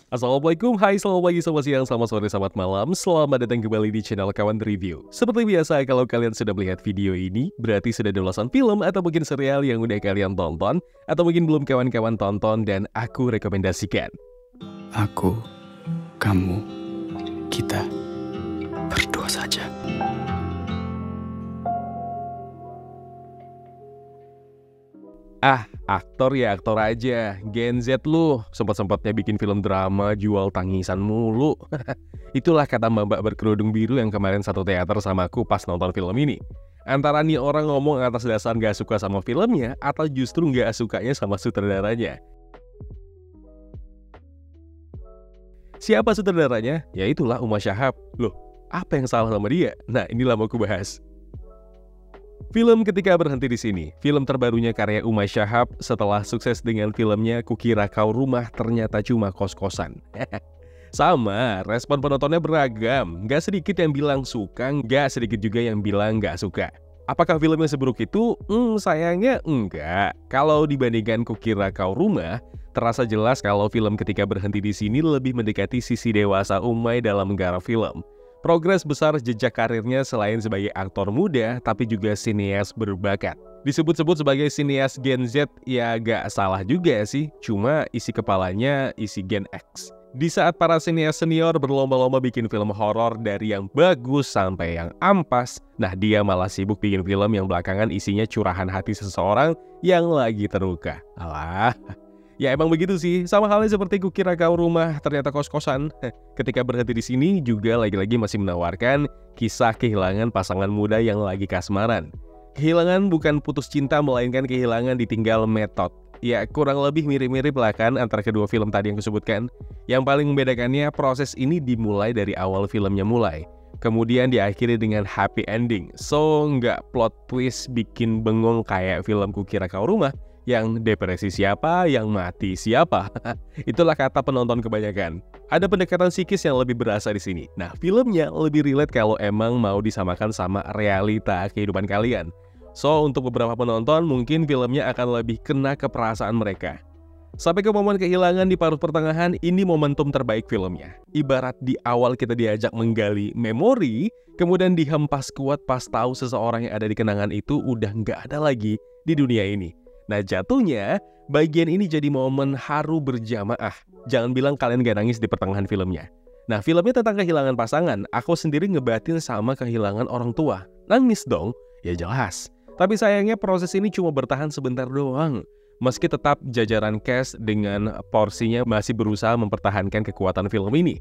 Assalamualaikum, hai, selamat pagi, selamat siang, selamat sore, selamat malam. Selamat datang kembali di channel Kawan Review. Seperti biasa, kalau kalian sudah melihat video ini, berarti sudah ada ulasan film atau mungkin serial yang udah kalian tonton, atau mungkin belum kawan-kawan tonton dan aku rekomendasikan. Aku, kamu, kita berdua saja. Aktor ya aktor aja. Gen Z lu, sempat-sempatnya bikin film drama, jual tangisan mulu. Itulah kata mbak berkerudung biru yang kemarin satu teater sama aku pas nonton film ini. Antara nih orang ngomong atas dasar gak suka sama filmnya, atau justru gak sukanya sama sutradaranya. Siapa sutradaranya? Ya itulah Uma Shahab. Loh, apa yang salah sama dia? Nah, inilah mau aku bahas. Film Ketika Berhenti di Sini, film terbarunya karya Uma Shahab setelah sukses dengan filmnya Kukira Kau Rumah Ternyata Cuma Kos-Kosan. Sama, respon penontonnya beragam. Gak sedikit yang bilang suka, gak sedikit juga yang bilang gak suka. Apakah filmnya seburuk itu? Sayangnya enggak. Kalau dibandingkan Kukira Kau Rumah, terasa jelas kalau film Ketika Berhenti di Sini lebih mendekati sisi dewasa Umay dalam menggarap film. Progres besar jejak karirnya selain sebagai aktor muda, tapi juga sineas berbakat. Disebut-sebut sebagai sineas Gen Z, ya gak salah juga sih, cuma isi kepalanya isi Gen X. Di saat para sineas senior berlomba-lomba bikin film horor dari yang bagus sampai yang ampas, nah dia malah sibuk bikin film yang belakangan isinya curahan hati seseorang yang lagi terluka. Alah, ya emang begitu sih, sama halnya seperti Kukira Kau Rumah Ternyata Kos-Kosan. Ketika Berhenti di Sini juga lagi-lagi masih menawarkan kisah kehilangan pasangan muda yang lagi kasmaran. Kehilangan bukan putus cinta, melainkan kehilangan ditinggal metode. Ya kurang lebih mirip-mirip lah kan antara kedua film tadi yang kusebutkan. Yang paling membedakannya proses ini dimulai dari awal filmnya mulai, kemudian diakhiri dengan happy ending. So nggak plot twist bikin bengong kayak film Kukira Kau Rumah yang depresi siapa, yang mati siapa. Itulah kata penonton kebanyakan. Ada pendekatan psikis yang lebih berasa di sini. Nah, filmnya lebih relate kalau emang mau disamakan sama realita kehidupan kalian. So, untuk beberapa penonton, mungkin filmnya akan lebih kena ke perasaan mereka. Sampai ke momen kehilangan di paruh pertengahan, ini momentum terbaik filmnya. Ibarat di awal kita diajak menggali memori, kemudian dihempas kuat pas tahu seseorang yang ada di kenangan itu udah nggak ada lagi di dunia ini. Nah jatuhnya, bagian ini jadi momen haru berjamaah. Jangan bilang kalian gak nangis di pertengahan filmnya. Nah filmnya tentang kehilangan pasangan, aku sendiri ngebatin sama kehilangan orang tua. Nangis dong? Ya jelas. Tapi sayangnya proses ini cuma bertahan sebentar doang. Meski tetap jajaran cast dengan porsinya masih berusaha mempertahankan kekuatan film ini.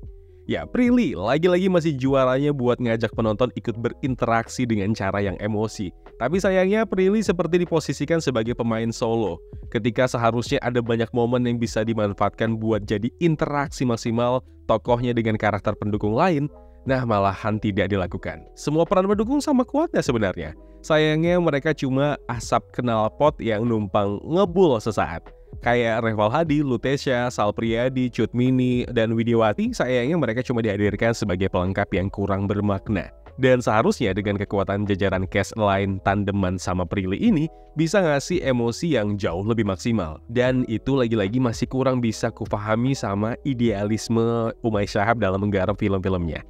Ya, Prilly lagi-lagi masih juaranya buat ngajak penonton ikut berinteraksi dengan cara yang emosi. Tapi sayangnya Prilly seperti diposisikan sebagai pemain solo, ketika seharusnya ada banyak momen yang bisa dimanfaatkan buat jadi interaksi maksimal tokohnya dengan karakter pendukung lain. Nah, malahan tidak dilakukan. Semua peran pendukung sama kuatnya sebenarnya. Sayangnya mereka cuma asap knalpot yang numpang ngebul sesaat. Kayak Reval Hadi, Lutesya, Sal Priadi, Cut Mini, dan Widiawati, sayangnya mereka cuma dihadirkan sebagai pelengkap yang kurang bermakna. Dan seharusnya dengan kekuatan jajaran cast lain tandeman sama Prilly ini, bisa ngasih emosi yang jauh lebih maksimal. Dan itu lagi-lagi masih kurang bisa kupahami sama idealisme Uma Shahab dalam menggarap film-filmnya.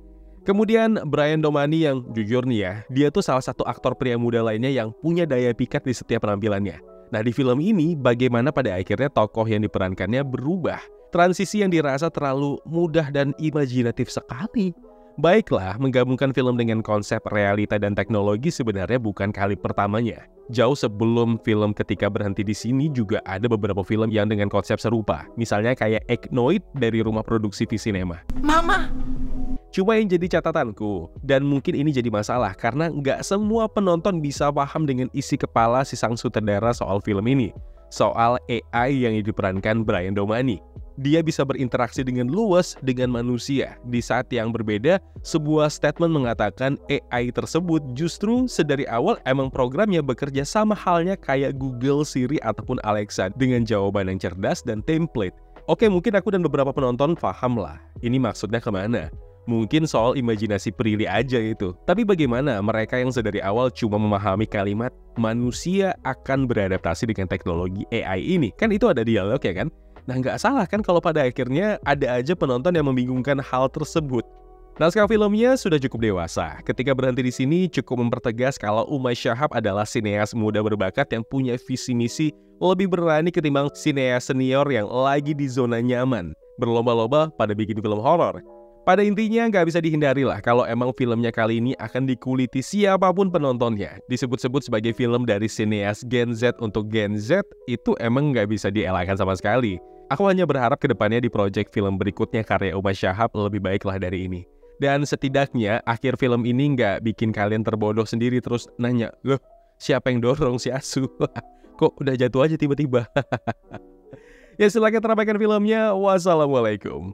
Kemudian Brian Domani yang jujur nih ya, dia tuh salah satu aktor pria muda lainnya yang punya daya pikat di setiap penampilannya. Nah di film ini bagaimana pada akhirnya tokoh yang diperankannya berubah. Transisi yang dirasa terlalu mudah dan imajinatif sekali. Baiklah, menggabungkan film dengan konsep realita dan teknologi sebenarnya bukan kali pertamanya. Jauh sebelum film Ketika Berhenti di Sini juga ada beberapa film yang dengan konsep serupa. Misalnya kayak Eknoid dari rumah produksi V-Cinema. Mama! Cuma yang jadi catatanku, dan mungkin ini jadi masalah karena nggak semua penonton bisa paham dengan isi kepala si sang sutradara soal film ini. Soal AI yang diperankan Brian Domani. Dia bisa berinteraksi dengan luas dengan manusia. Di saat yang berbeda, sebuah statement mengatakan AI tersebut justru sedari awal emang programnya bekerja sama halnya kayak Google, Siri, ataupun Alexa dengan jawaban yang cerdas dan template. Oke, mungkin aku dan beberapa penonton paham lah, ini maksudnya kemana. Mungkin soal imajinasi Prilly aja itu. Tapi bagaimana mereka yang sedari awal cuma memahami kalimat manusia akan beradaptasi dengan teknologi AI ini? Kan itu ada dialog ya kan? Nah, nggak salah kan kalau pada akhirnya ada aja penonton yang membingungkan hal tersebut. Naskah filmnya sudah cukup dewasa. Ketika berhenti di sini cukup mempertegas kalau Umay Shahab adalah sineas muda berbakat yang punya visi misi lebih berani ketimbang sineas senior yang lagi di zona nyaman, berlomba-lomba pada bikin film horor. Pada intinya nggak bisa dihindari lah kalau emang filmnya kali ini akan dikuliti siapapun penontonnya. Disebut-sebut sebagai film dari sineas Gen Z untuk Gen Z, itu emang nggak bisa dielakkan sama sekali. Aku hanya berharap kedepannya di proyek film berikutnya karya Umay Shahab lebih baiklah dari ini. Dan setidaknya akhir film ini nggak bikin kalian terbodoh sendiri terus nanya, loh siapa yang dorong si Asu? Kok udah jatuh aja tiba-tiba? Ya silakan terapkan filmnya. Wassalamualaikum.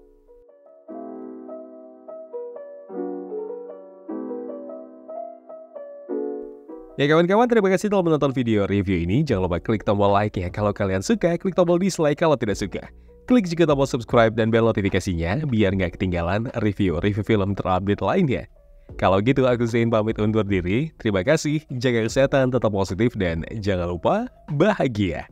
Ya kawan-kawan, terima kasih telah menonton video review ini. Jangan lupa klik tombol like ya kalau kalian suka, klik tombol dislike kalau tidak suka. Klik juga tombol subscribe dan bel notifikasinya biar nggak ketinggalan review-review film terupdate lainnya. Kalau gitu aku Zain pamit undur diri. Terima kasih, jaga kesehatan, tetap positif, dan jangan lupa bahagia.